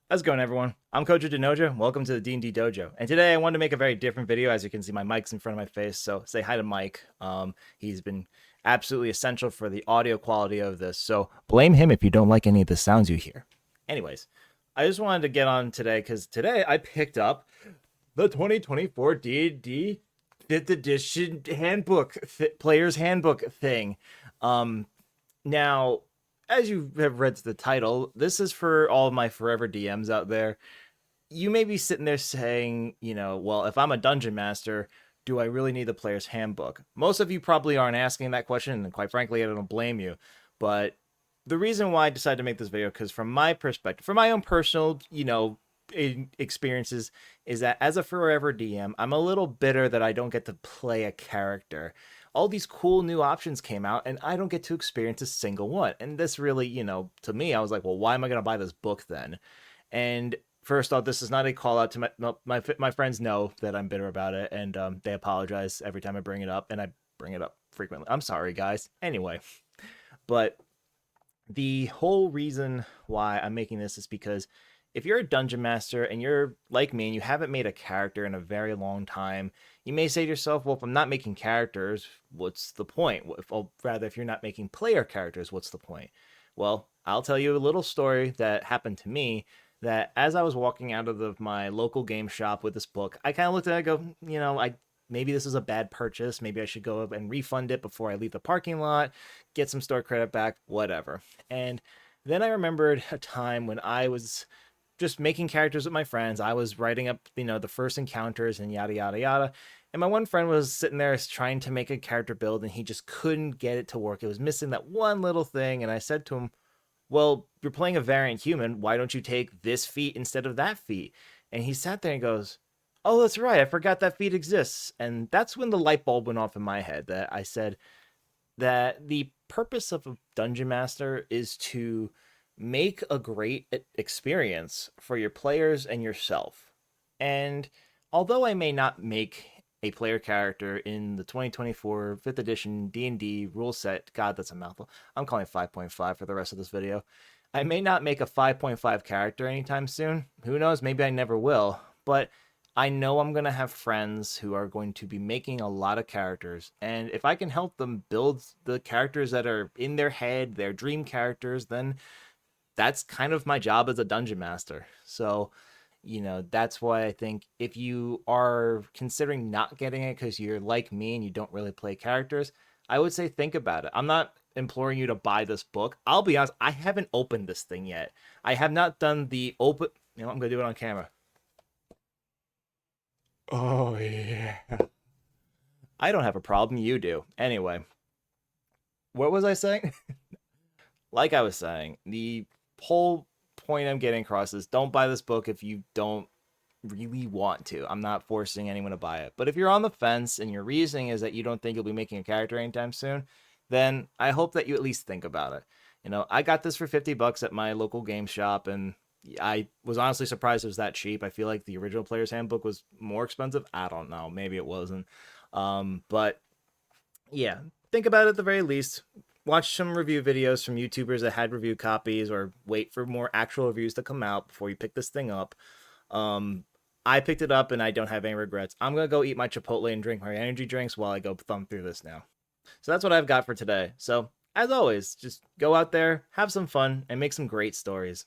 How's it going, everyone? I'm Coach Denoja. Welcome to the D&D Dojo. And today I wanted to make a very different video. As you can see, my mic's in front of my face, so say hi to Mike. He's been absolutely essential for the audio quality of this, so blame him if you don't like any of the sounds you hear. Anyways, I just wanted to get on today because today I picked up the 2024 D&D 5th edition handbook, player's handbook thing. Now, as you have read the title, this is for all my forever DMs out there. You may be sitting there saying, well, if I'm a dungeon master, do I really need the player's handbook? Most of you probably aren't asking that question, and quite frankly, I don't blame you. But the reason why I decided to make this video, because from my perspective, from my own personal, experiences, is that as a forever DM, I'm a little bitter that I don't get to play a character. All these cool new options came out and I don't get to experience a single one. And this really, to me, I was like, well, why am I going to buy this book then? And first off, this is not a call out to my friends know that I'm bitter about it, and they apologize every time I bring it up, and I bring it up frequently. I'm sorry, guys. Anyway, but the whole reason why I'm making this is because if you're a dungeon master and you're like me and you haven't made a character in a very long time, you may say to yourself, well, if I'm not making characters, what's the point? Or rather, if you're not making player characters, what's the point? Well, I'll tell you a little story that happened to me, that as I was walking out of my local game shop with this book, I kind of looked at it and go, maybe this is a bad purchase. Maybe I should go up and refund it before I leave the parking lot, get some store credit back, whatever. And then I remembered a time when I was just making characters with my friends. I was writing up, the first encounters and yada, yada, yada. And my one friend was sitting there trying to make a character build and he just couldn't get it to work. It was missing that one little thing. And I said to him, well, you're playing a variant human. Why don't you take this feat instead of that feat? And he sat there and goes, oh, that's right. I forgot that feat exists. And that's when the light bulb went off in my head, that I said that the purpose of a dungeon master is to make a great experience for your players and yourself. And although I may not make a player character in the 2024 5th edition D&D rule set, God, that's a mouthful. I'm calling it 5.5 for the rest of this video. I may not make a 5.5 character anytime soon. Who knows? Maybe I never will. But I know I'm going to have friends who are going to be making a lot of characters. And if I can help them build the characters that are in their head, their dream characters, then that's kind of my job as a dungeon master. So, that's why I think if you are considering not getting it because you're like me and you don't really play characters, I would say think about it. I'm not imploring you to buy this book. I'll be honest, I haven't opened this thing yet. I have not done the open. I'm going to do it on camera. Oh, yeah. I don't have a problem. You do. Anyway, what was I saying? Like I was saying, the whole point I'm getting across is don't buy this book if you don't really want to. I'm not forcing anyone to buy it. But if you're on the fence and your reasoning is that you don't think you'll be making a character anytime soon, then I hope that you at least think about it. I got this for $50 at my local game shop, and I was honestly surprised it was that cheap. I feel like the original Player's Handbook was more expensive. I don't know. Maybe it wasn't. But yeah, think about it at the very least. Watch some review videos from YouTubers that had review copies, or wait for more actual reviews to come out before you pick this thing up. I picked it up and I don't have any regrets. I'm going to go eat my Chipotle and drink my energy drinks while I go thumb through this now. So that's what I've got for today. So, as always, just go out there, have some fun, and make some great stories.